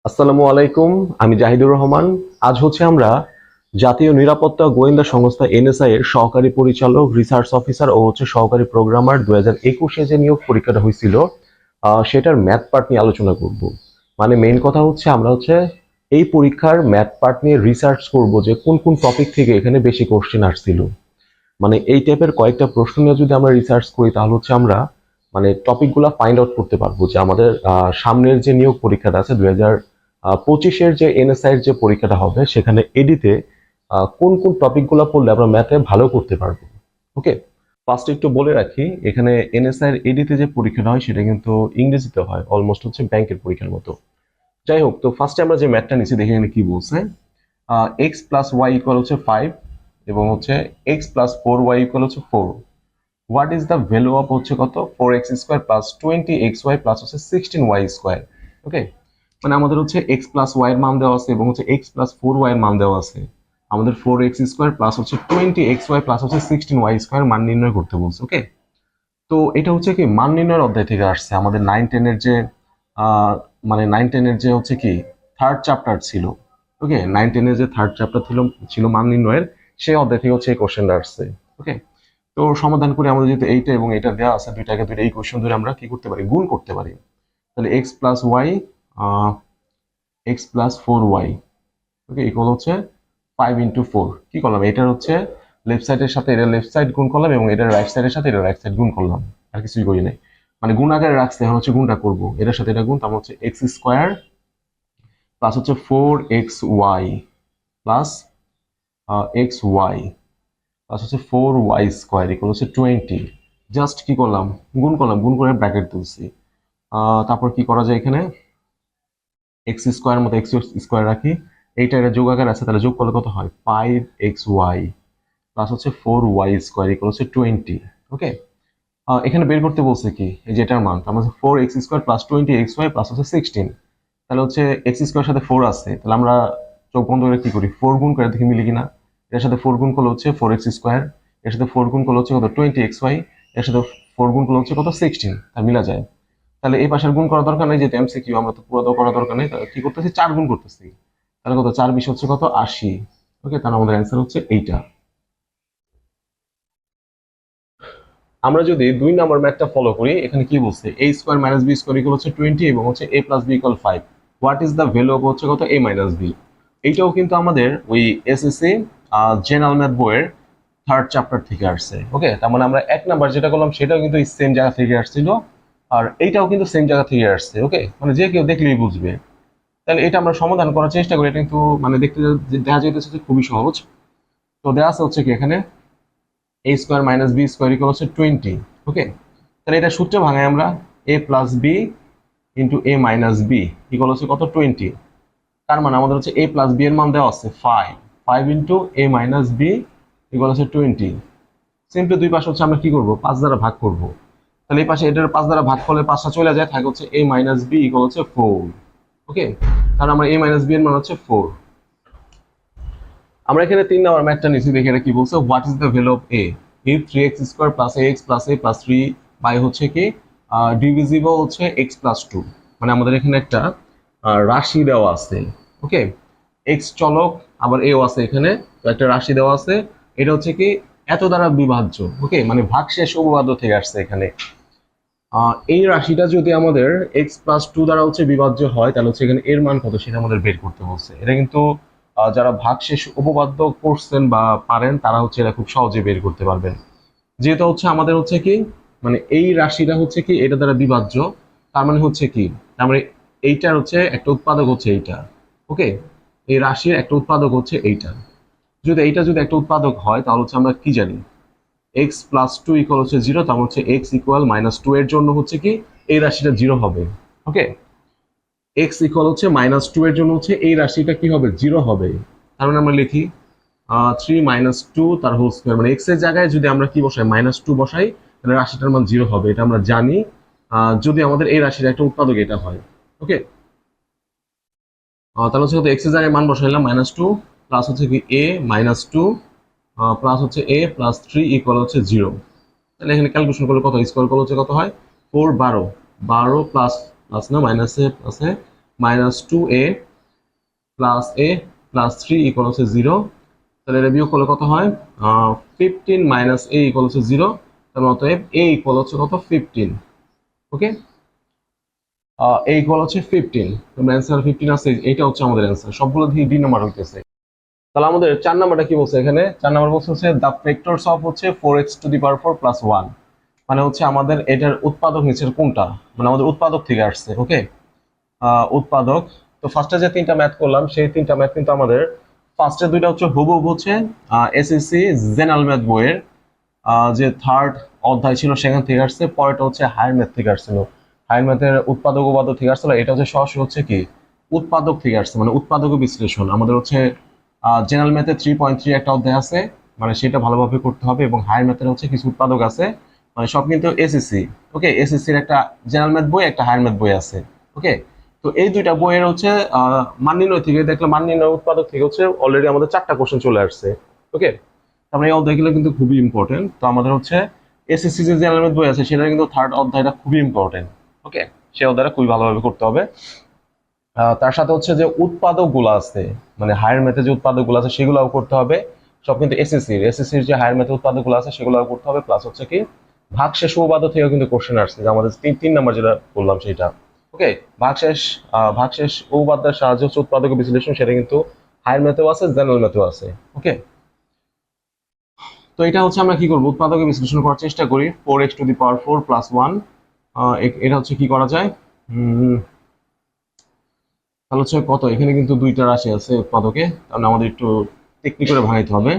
আসসালামু আলাইকুম। আমি জাহিদুর রহমান। আজ আমরা জাতীয় নিরাপত্তা গোয়েন্দা সংস্থা এনএসআই এর সহকারী পরিচালক, রিসার্চ অফিসার ও সহকারী প্রোগ্রামার 2021-এ যে নিয়োগ পরীক্ষাটা হয়েছিল সেটার ম্যাথ পার্ট নিয়ে আলোচনা করব। মানে মেইন কথা আমরা এই পরীক্ষার ম্যাথ পার্ট নিয়ে রিসার্চ করব যে কোন কোন টপিক থেকে এখানে বেশি কোশ্চেন আসছিল। মানে এই টাইপের কয়েকটা প্রশ্ন নিয়ে যদি আমরা রিসার্চ করি তাহলে আমরা মানে টপিকগুলো ফাইন্ড আউট করতে পারবো যে আমাদের সামনের যে নিয়োগ পরীক্ষাটা আছে 2025-এর যে এনএসআই এর যে পরীক্ষাটা হবে সেখানে এডিতে কোন কোন টপিকগুলো পড়লে আমরা ম্যাথে ভালো করতে পারবো। ওকে, ফার্স্ট একটু বলে রাখি, এখানে এনএসআই এর এডিতে যে পরীক্ষাটা হয় সেটা কিন্তু ইংরেজিতে হয়, অলমোস্ট ব্যাংকের পরীক্ষার মতো। যাই হোক, তো ফার্স্টে আমরা যে ম্যাথটা নিচ্ছি দেখে এখানে কি বলছে। এক্স প্লাস ওয়াই ইকুয়াল 5 এবং X plus 4y equal 4। What is the value of কত 4x square plus 20xy plus 16y square. Okay, মানে আমাদের এক্স প্লাস ওয়াই এর মান দেওয়া আছে এবং এক্স প্লাস 4y এর মান দেওয়া আছে। আমাদের 4x square plus 20xy plus 16y square মান নির্ণয় করতে বলছে। ওকে, তো এটা কি মান নির্ণয়ের অধ্যায় থেকে আসছে। আমাদের 9-10 এর যে মানে 9-10 এর যে কি থার্ড চ্যাপ্টার ছিল। ওকে, 9-10 এর যে থার্ড চ্যাপ্টার ছিল মান নির্ণয়ের, সেই অধ্যায় থেকে এই কোশ্চেনটা আসছে। ওকে, তো সমাধান করে আমাদের যেহেতু এইটা এবং এটা দেওয়া আছে, দুইটাকে দুইটা এই কোশ্চেন ধরে আমরা কি করতে পারি, গুণ করতে পারি। তাহলে x plus y x plus 4y, okay, equal 5 × 4। কি করলাম, এটার লেফট সাইডের সাথে এটা লেফট সাইড গুণ করলাম এবং এটার রাইট সাইডের সাথে এটা রাইট সাইড গুণ করলাম, আর কিছুই করি নাই। মানে গুণ আকারে রাখছে, এখন গুণটা করবো, এটার সাথে এটা গুণ, তারপর x square plus 4xy plus x y plus 4y square equal 20। Just কি করলাম, গুণ করলাম, গুণ করে ব্র্যাকেট তুলছি। তারপর কি করা যায়, এখানে এক্স স্কোয়ার মতো এক্স স্কোয়ার রাখি, এইটা এটা যোগ আকার আছে, তাহলে যোগ করলে কত হয় 5xy plus 4y square equal 20। ওকে, এখানে বের করতে বলছে কি, এই যে এটার মান, তার মানে 4x square plus 20xy plus 16। তাহলে এক্স স্কোয়ার সাথে 4 আছে, তাহলে আমরা চোখ বন্ধ করে কি করি, 4 গুণ করে দেখি মিলি কিনা। এর সাথে 4 গুণ করলে 4x স্কোয়ার, এর সাথে 4 গুণ করলে কত 20xy, এর সাথে 4 গুণ করলে কত 16, তার মিলা যায়। তাহলে এই পাশের গুণ করার দরকার নেই, যে এমসিকিউ আমরা তো পুরো করার দরকার নেই, তাহলে কি করতেছি 4 গুণ করতেছি। তাহলে কত 4 20 কত 80। ওকে, তাহলে আমাদের অ্যান্সার এইটা। আমরা যদি 2 নম্বর ম্যাথটা ফলো করি, এখানে কি বলছে, a square minus b square equal 20 এবং a plus b equal 5। What is the value of কত a মাইনাস b। এইটাও কিন্তু আমাদের ওই এসএসসি জেনারেল ম্যাথ বইয়ের থার্ড চ্যাপ্টার থেকে আসছে। ওকে, তার মানে আমরা 1 নাম্বার যেটা করলাম সেটাও কিন্তু সেম জায়গা থেকে আসছিল, আর এইটাও কিন্তু সেম জায়গা থেকে আসছে। ওকে, মানে যে কেউ দেখলেই বুঝবে। তাহলে এটা আমরা সমাধান করার চেষ্টা করি, এটা কিন্তু মানে দেখতে দেখা যাইতেছে যে খুবই সহজ। তো দেওয়া আছে কি এখানে a square minus b square equal 20। ওকে, তাহলে এটা সূত্রে ভাঙাই আমরা, a plus b into a minus b equal কত 20। তার মানে আমাদের a প্লাস b এর মান দেওয়া আছে 5 into a minus b equal 20। Simply দুই পাশে আমরা কি করব, 5 দ্বারা ভাগ করব। তাহলে এই পাশে এটার 5 দ্বারা ভাগ করলে 5টা চলে যায়, থাকে a মাইনাস b ইকুয়াল 4। ওকে, তাহলে আমরা a মাইনাস b এর মান 4। আমরা এখানে 3 নাম্বার ম্যাথটা নিছি, দেখি এটা কি বলছে। What is the value of a if 3x square plus ax plus a plus 3 by কি ডিভিজিবল x প্লাস 2। মানে আমাদের এখানে একটা রাশি দেওয়া আছে। ওকে, x চলক আবার a ও আছে, এখানে তো একটা রাশি দেওয়া আছে, এটা কি এত দ্বারা বিভাজ্য। ওকে, মানে ভাগশেষ উপপাদ্য থেকে আসছে এখানে। এই রাশিটা যদি আমাদের x প্লাস 2 দ্বারা বিভাজ্য হয়, তাহলে এখানে এর মান কত সেটা আমাদের বের করতে বলছে। এটা কিন্তু যারা ভাগশেষ উপপাদ্য করছেন বা পারেন তারা এটা খুব সহজে বের করতে পারবেন। যেহেতু আমাদের কি মানে এই রাশিটা কি এটা দ্বারা বিভাজ্য, তার মানে কি, তার মানে এইটার একটা উৎপাদক এইটা। ওকে, এই রাশির একটা উৎপাদক এইটা। যদি এইটা যদি একটা উৎপাদক হয় তাহলে আমরা কি জানি, x প্লাস 2 ইকুয়াল 0, তার x ইকুয়াল মাইনাস 2 এর জন্য কি এই রাশিটা 0 হবে। ওকে, x ইকুয়াল -2 এর জন্য এই রাশিটা কি হবে, 0 হবে। তার মানে আমরা লিখি 3 - 2 তার হোল স্কয়ার, মানে x এর জায়গায় যদি আমরা কি বসাই -2 বসাই, তাহলে রাশিটার মান 0 হবে, এটা আমরা জানি যদি আমাদের এই রাশির একটা উৎপাদক এটা হয়। ওকে, তাহলে x এর জায়গায় মান বসাইলাম -2 প্লাস কি a -2 plus a plus 3 equal 0। তাহলে এখানে ক্যালকুলেশন করলে কত, স্কয়ার করলে কত হয় 4 12 12 প্লাস প্লাস না মাইনাসে প্লাসে minus 2a plus a plus 3 equal হচ্ছে 0। তাহলে এটা বিয়োগ করলে কত হয়? 15 মাইনাস a ইকুয়াল হচ্ছে 0। তার মানে অতএব a ইকুয়াল হচ্ছে কত? 15। ওকে, a ইকুয়াল হচ্ছে 15। তোমরা অ্যান্সার 15 আছে, এইটা হচ্ছে আমাদের অ্যান্সার। সবগুলো দিয়ে ডি নাম্বার হইতেছে। তাহলে আমাদের 4 নাম্বারটা কি বলছে এখানে? 4 নাম্বার বলছে হচ্ছে দ্য ফ্যাক্টরস অফ হচ্ছে 4x to the power 4 plus 1। মানে হচ্ছে আমাদের এটার উৎপাদক নিচের কোনটা, মানে আমাদের উৎপাদক থেকে আসছে। ওকে, উৎপাদক। তো ফার্স্টে যে তিনটা ম্যাথ করলাম সেই তিনটা ম্যাথ কিন্তু আমাদের ফার্স্টে দুইটা হচ্ছে হুবহু হচ্ছে এসএসসি জেনারেল ম্যাথ বইয়ের যে থার্ড অধ্যায় ছিল সেখান থেকে আসছে। পরেরটা হচ্ছে হায়ার ম্যাথ থেকে আসছিল। হায়ার ম্যাথের উৎপাদক উপাদক থেকে আসছিল, এটা হচ্ছে সরাসরি হচ্ছে কি উৎপাদক থেকে আসছে, মানে উৎপাদক ও বিশ্লেষণ। আমাদের হচ্ছে জেনারেল ম্যাথে 3.3 একটা অধ্যায় আছে, মানে সেটা ভালোভাবে করতে হবে। এবং হায়ার ম্যাথের হচ্ছে কিছু উৎপাদক আছে, মানে সব কিন্তু এসএসসি। ওকে, এসএসসির একটা জেনারেল ম্যাথ বই, একটা হায়ার ম্যাথ বই আছে। ওকে, তো এই দুইটা বইয়ের হচ্ছে মান নির্ণয় থেকে দেখলাম, মান নির্ণয় উৎপাদক থেকে হচ্ছে অলরেডি আমাদের 4টা কোশ্চেন চলে আসছে। ওকে, তারপরে এই অধ্যায়গুলো কিন্তু খুবই ইম্পর্টেন্ট। তো আমাদের হচ্ছে এসএসসি যে জেনারেল ম্যাথ বই আছে সেটা কিন্তু থার্ড অধ্যায়টা খুবই ইম্পর্টেন্ট। ওকে, সেই অধ্যায়টা খুবই ভালোভাবে করতে হবে। তার সাথে হচ্ছে যে উৎপাদক গুলো আছে, মানে হায়ার ম্যাথে যে উৎপাদক গুলো আছে সেগুলোও করতে হবে। সব কিন্তু এসএসসির যে হায়ার ম্যাথে উৎপাদক গুলো আছে সেগুলোও করতে হবে। প্লাস হচ্ছে কি ভাগশেষ উপপাদ্য থেকে কিন্তু কোশ্চেন আসছে, যে আমাদের তিন নাম্বার যেটা বললাম সেটা। ওকে, ভাগশেষ উপপাদ্যের সাহায্যে হচ্ছে উৎপাদক বিশ্লেষণ, সেটা কিন্তু হায়ার ম্যাথেও আছে, জেনারেল ম্যাথেও আছে। ওকে, তো এটা হচ্ছে আমরা কি করবো, উৎপাদক বিশ্লেষণ করার চেষ্টা করি। 4x to the power 4 plus 1। এটা হচ্ছে কি করা যায়? তাহলে হচ্ছে কত, এখানে কিন্তু দুইটা রাশি আছে উৎপাদকে, তাহলে আমাদের একটু টেকনিক করে ভাঙাইতে হবে।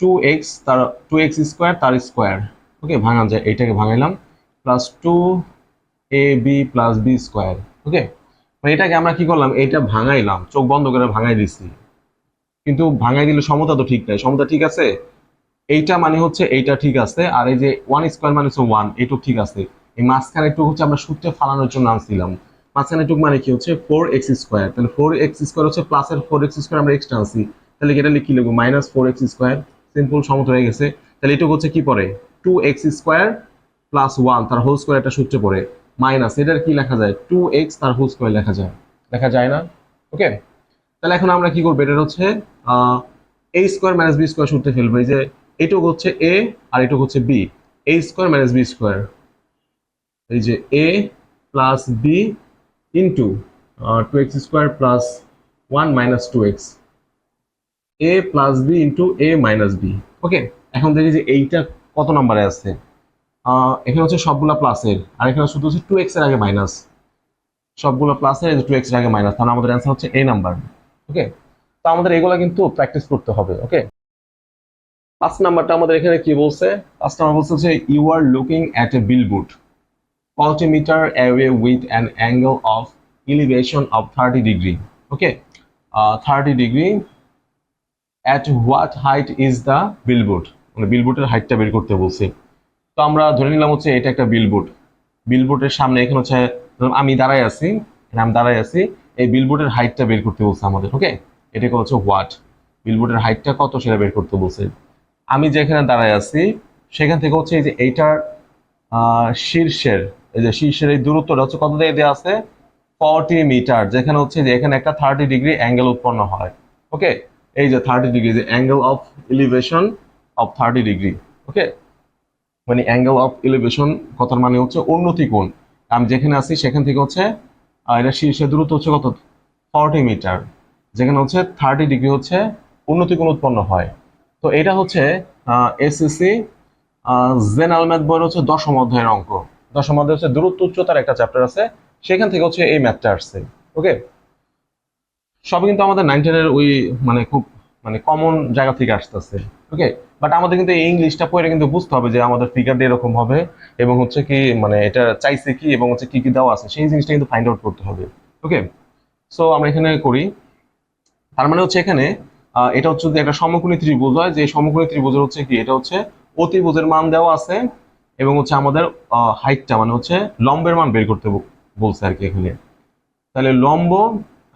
2x তার 2x স্কোয়ার তার স্কোয়ার। ওকে, ভাঙা যায়, এইটাকে ভাঙাইলাম। Plus 2ab plus B square. Okay, মানে এটাকে আমরা কি করলাম, এটা ভাঙাইলাম, চোখ বন্ধ করে ভাঙাই দিছি। কিন্তু ভাঙাই দিলে সমতা তো ঠিক নাই, সমতা ঠিক আছে, এইটা মানে হচ্ছে এইটা ঠিক আছে, আর এই যে 1 স্কোয়ার মানে হচ্ছে 1, এইটুকু ঠিক আছে। এই মাঝখানে একটু হচ্ছে আমরা সূত্রে ফালানোর জন্য আনছিলাম। মাঝখানে টুক মানে কি হচ্ছে 4x স্কোয়ার। তাহলে 4x স্কোয়ার হচ্ছে প্লাসের 4x স্কোয়ার আমরা এক্সট্রা আনছি, তাহলে এটা কি লিখবো? Minus 4x square. সিম্পল, সমতা হয়ে গেছে। তাহলে এটুকু হচ্ছে কি পড়ে 2x স্কোয়ার প্লাস 1 তার হোল স্কোয়ার, একটা সূত্রে পড়ে মাইনাস এটার কি লেখা যায়? 2x তার হোল স্কোয়ার লেখা যায়, লেখা যায় না? ওকে, তাহলে এখন আমরা কি করবো, এটা হচ্ছে a square minus B square সূত্রে ফেলবো। এই যে এটুকু হচ্ছে a আর এটুকু হচ্ছে b, a square minus B square. এই যে a plus B into 2x square plus 1 minus 2x, a plus B into a minus B. Okay, এখন দেখি যে এইটা কত নম্বরে আছে। এখানে হচ্ছে সবগুলা প্লাসের, আর এখানে শুধু হচ্ছে 2x এর আগে মাইনাস। সবগুলো প্লাসের, 2x এর আগে মাইনাস, তাহলে আমাদের অ্যান্সার হচ্ছে a নাম্বার। ওকে, তো আমাদের এগুলা কিন্তু প্র্যাকটিস করতে হবে। ওকে, 5 নাম্বারটা আমাদের এখানে কি বলছে? 5 নাম্বার বলছে যে you are looking at a billboard 40 meter away with an angle of elevation of 30 degree. Okay, 30 degree. At what height is the billboard? মানে বিলবোর্ডের হাইটটা বের করতে বলছে। তো আমরা ধরে নিলাম হচ্ছে এটা একটা বিলবোর্ড। বিলবোর্ডের সামনে এখানে হচ্ছে আমি দাঁড়ায় আছি, আমি দাঁড়ায় আছি, এই বিলবোর্ডের হাইটটা বের করতে বলছে আমাদের। ওকে, এটাকে হচ্ছে হোয়াট, বিলবোর্ডের হাইটটা কত সেটা বের করতে বলছে। আমি যেখানে দাঁড়ায় আছি সেখান থেকে হচ্ছে এই যে এইটার শীর্ষের, এই যে শীর্ষের এই দূরত্বটা হচ্ছে কত দিয়ে দেওয়া আছে? 40 মিটার। যেখানে হচ্ছে যে এখানে একটা 30 ডিগ্রি অ্যাঙ্গেল উৎপন্ন হয়। ওকে, এই যে 30 ডিগ্রি, যে angle of elevation of 30 degree. Okay, মানে অ্যাঙ্গেল অফ এলিভেশন কথার মানে হচ্ছে উন্নতি কোণ। আমি যেখানে আছি সেখান থেকে হচ্ছে এটা শীর্ষের দূরত্ব হচ্ছে কত? 40 মিটার। যেখানে হচ্ছে 30 ডিগ্রি হচ্ছে উন্নতি কোণ উৎপন্ন হয়। তো এটা হচ্ছে এসএসসি জেনারেল ম্যাথ বইয়ের হচ্ছে 10ম অধ্যায়ের অঙ্ক। 10ম অধ্যায় হচ্ছে দূরত্ব উচ্চতার একটা চ্যাপ্টার আছে, সেখান থেকে হচ্ছে এই ম্যাথটা আসছে। ওকে, সব কিন্তু আমাদের 9-10 ওই মানে খুব মানে কমন জায়গা থেকে আসতেছে। ওকে, বাট আমাদের কিন্তু এই ইংলিশটা পড়ে কিন্তু বুঝতে হবে যে আমাদের ফিগার দিয়ে এরকম হবে, এবং হচ্ছে কি মানে এটা চাইছে কি, এবং হচ্ছে কি কি দেওয়া আছে সেই জিনিসটা কিন্তু ফাইন্ড আউট করতে হবে। ওকে, সো আমরা এখানে করি। তার মানে হচ্ছে এখানে এটা হচ্ছে যে একটা সমকোণী ত্রিভুজ হয়, যে সমকোণী ত্রিভুজের হচ্ছে কি এটা হচ্ছে অতিভুজের মান দেওয়া আছে, এবং হচ্ছে আমাদের হাইটটা মানে হচ্ছে লম্বের মান বের করতে বলছে আর কি এখানে। তাহলে লম্ব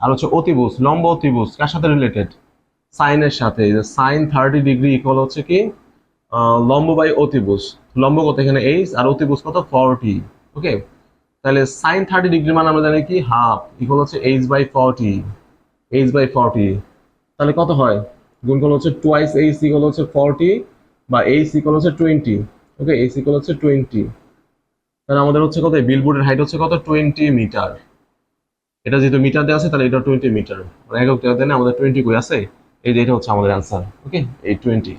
আর হচ্ছে অতিভুজ, লম্ব অতিভুজ কার সাথে রিলেটেড? সাইনের সাথে। যে সাইন 30 ডিগ্রি ইকুয়াল হচ্ছে কি লম্ব বাই অতিভুজ। লম্ব কত এখানে h, আর অতিভুজ কত 40। ওকে, তাহলে সাইন 30 ডিগ্রি মানে আমরা জানি কি হাফ ইকুয়াল হচ্ছে h/40, তাহলে কত হয় গুণফল হচ্ছে টুয়াইস এইচ ইকুয়াল হচ্ছে 40 বা এইচ ইকুয়াল হচ্ছে 20। ওকে, এইচ ইকুয়াল হচ্ছে 20। তাহলে আমাদের হচ্ছে কত, বিলবোর্ডের হাইট হচ্ছে কত 20 মিটার। এটা যেহেতু মিটার দেওয়া আছে তাহলে এটা 20 মিটার, একক দেওয়া দেয় না, আমাদের 20 কই আছে, এই যে এটা হচ্ছে আমাদের অ্যান্সার। ওকে, এই 20।